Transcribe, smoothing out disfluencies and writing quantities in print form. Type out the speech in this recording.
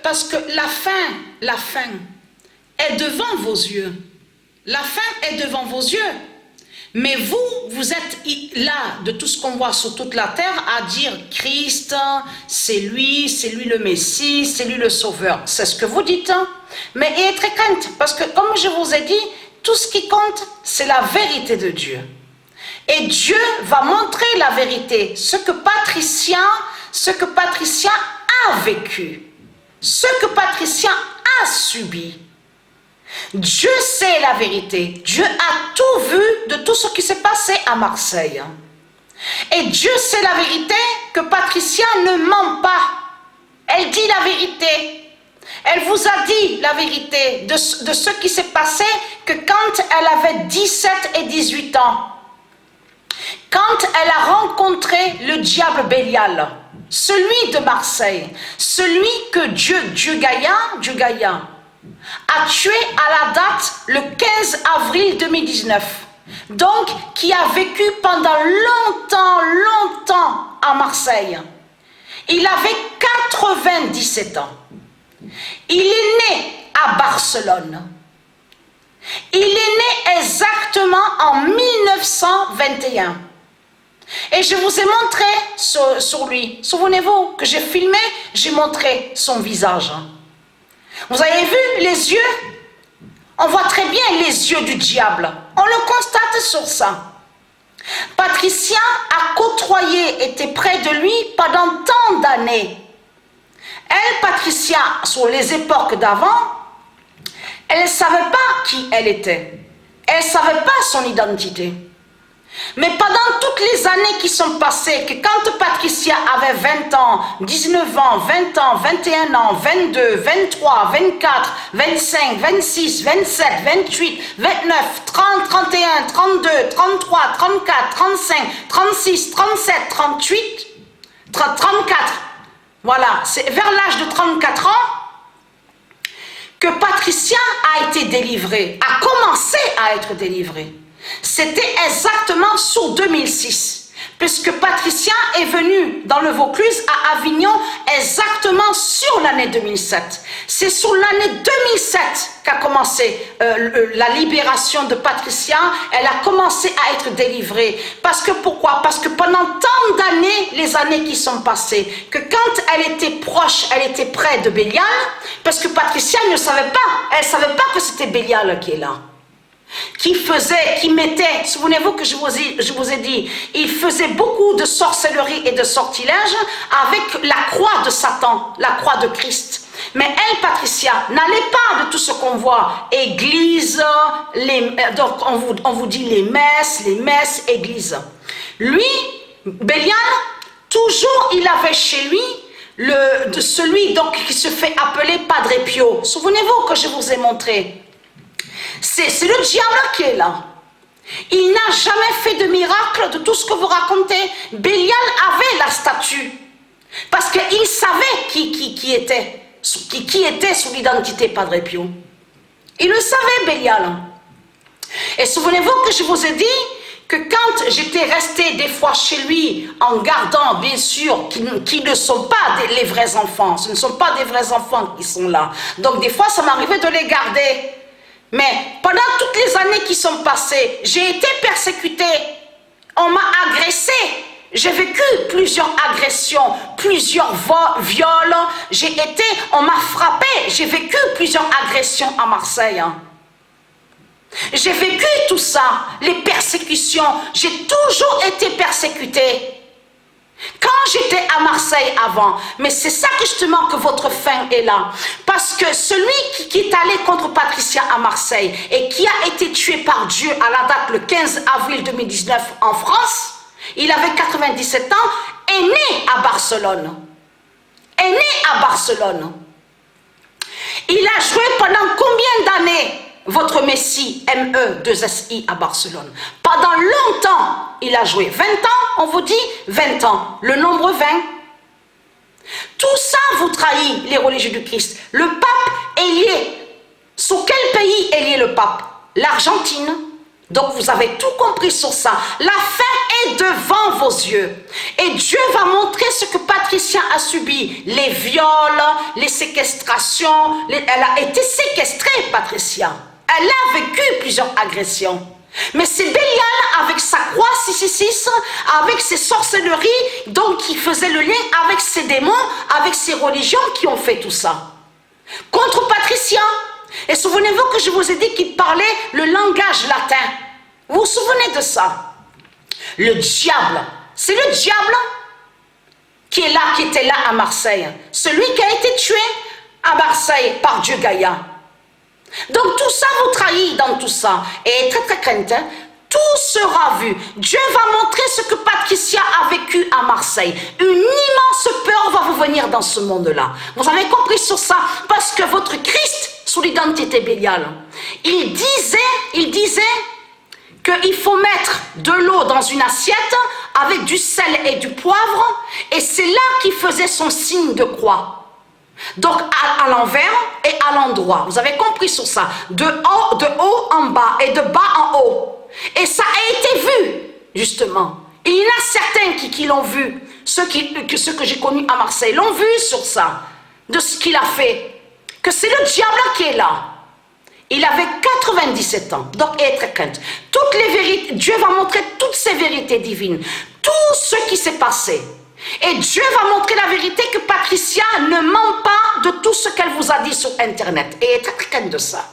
Parce que la fin est devant vos yeux. La fin est devant vos yeux. Mais vous êtes là, de tout ce qu'on voit sur toute la terre, à dire Christ, c'est lui le Messie, c'est lui le Sauveur. C'est ce que vous dites. Mais ayez très crainte, parce que comme je vous ai dit, tout ce qui compte, c'est la vérité de Dieu. Et Dieu va montrer la vérité, ce que Patricia a vécu, ce que Patricia a subi. Dieu sait la vérité. Dieu a tout vu de tout ce qui s'est passé à Marseille. Et Dieu sait la vérité que Patricia ne ment pas. Elle dit la vérité. Elle vous a dit la vérité de ce qui s'est passé que quand elle avait 17 et 18 ans, quand elle a rencontré le diable Bélial, celui de Marseille, celui que Dieu Gaïa, a tué à la date le 15 avril 2019. Donc, qui a vécu pendant longtemps à Marseille. Il avait 97 ans. Il est né à Barcelone. Il est né exactement en 1921. Et je vous ai montré sur lui. Souvenez-vous que j'ai filmé, j'ai montré son visage. Vous avez vu les yeux? On voit très bien les yeux du diable. On le constate sur ça. Patricia a côtoyé, était près de lui pendant tant d'années. Elle, Patricia, sur les époques d'avant, elle ne savait pas qui elle était. Elle ne savait pas son identité. Mais pendant toutes les années qui sont passées, que quand Patricia avait 20 ans, 19 ans, 20 ans, 21 ans, 22, 23, 24, 25, 26, 27, 28, 29, 30, 31, 32, 33, 34, 35, 36, 37, 38, 34. Voilà, c'est vers l'âge de 34 ans que Patricia a été délivrée, a commencé à être délivrée. C'était exactement sur 2006, puisque Patricia est venue dans le Vaucluse à Avignon exactement sur l'année 2007. C'est sur l'année 2007 qu'a commencé la libération de Patricia. Elle a commencé à être délivrée. Parce que pourquoi? Parce que pendant tant d'années, les années qui sont passées, que quand elle était proche, elle était près de Bélial, parce que Patricia ne savait pas, elle ne savait pas que c'était Bélial qui est là. Qui mettait, souvenez-vous que je vous ai dit, il faisait beaucoup de sorcellerie et de sortilèges avec la croix de Satan, la croix de Christ. Mais elle, Patricia, n'allait pas de tout ce qu'on voit, église, donc on vous dit les messes, église. Lui, Bélial, toujours il avait chez lui celui donc qui se fait appeler Padre Pio. Souvenez-vous que je vous ai montré. C'est le diable qui est là. Il n'a jamais fait de miracle de tout ce que vous racontez. Bélial avait la statue. Parce qu'il savait qui était sous l'identité Padre Pio. Il le savait, Bélial. Et souvenez-vous que je vous ai dit que quand j'étais restée des fois chez lui, en gardant, bien sûr, qui ne sont pas les vrais enfants. Ce ne sont pas des vrais enfants qui sont là. Donc des fois, ça m'arrivait de les garder. Mais pendant toutes les années qui sont passées, j'ai été persécutée. On m'a agressée. J'ai vécu plusieurs agressions, plusieurs viols. On m'a frappée. J'ai vécu plusieurs agressions à Marseille. J'ai vécu tout ça, les persécutions. J'ai toujours été persécutée. Quand j'étais à Marseille avant, mais c'est ça justement que votre fin est là. Parce que celui qui est allé contre Patricia à Marseille et qui a été tué par Dieu à la date le 15 avril 2019 en France, il avait 97 ans, est né à Barcelone. Est né à Barcelone. Il a joué pendant combien d'années votre Messie, M-E-2-S-I à Barcelone? Pendant longtemps, il a joué. 20 ans, on vous dit 20 ans. Le nombre 20. Tout ça vous trahit, les religieux du Christ. Le pape est lié. Sur quel pays est lié le pape? L'Argentine, Donc vous avez tout compris sur ça. La fin est devant vos yeux. Et Dieu va montrer ce que Patricia a subi. Les viols, les séquestrations. Elle a été séquestrée, Patricia. Elle a vécu plusieurs agressions. Mais c'est Bélial avec sa croix 666, avec ses sorcelleries, donc qui faisait le lien avec ses démons, avec ses religions qui ont fait tout ça. Contre Patricia. Et souvenez-vous que je vous ai dit qu'il parlait le langage latin. Vous vous souvenez de ça? Le diable, c'est le diable qui est là, qui était là à Marseille. Celui qui a été tué à Marseille par Dieu Gaïa. Donc tout ça vous trahit dans tout ça. Et très très crainte, hein? Tout sera vu. Dieu va montrer ce que Patricia a vécu à Marseille. Une immense peur va vous venir dans ce monde-là. Vous avez compris sur ça? Parce que votre Christ, sous l'identité Bélial, il disait qu'il faut mettre de l'eau dans une assiette avec du sel et du poivre, et c'est là qu'il faisait son signe de croix. Donc à l'envers et à l'endroit. Vous avez compris sur ça? De haut en bas et de bas en haut. Et ça a été vu, justement. Et il y en a certains qui l'ont vu. Ceux que j'ai connus à Marseille l'ont vu sur ça. De ce qu'il a fait. Que c'est le diable qui est là. Il avait 97 ans. Donc, être crainte. Toutes les vérités, Dieu va montrer toutes ces vérités divines. Tout ce qui s'est passé. Et Dieu va montrer la vérité que Patricia ne ment pas de tout ce qu'elle vous a dit sur Internet. Et être crainte de ça.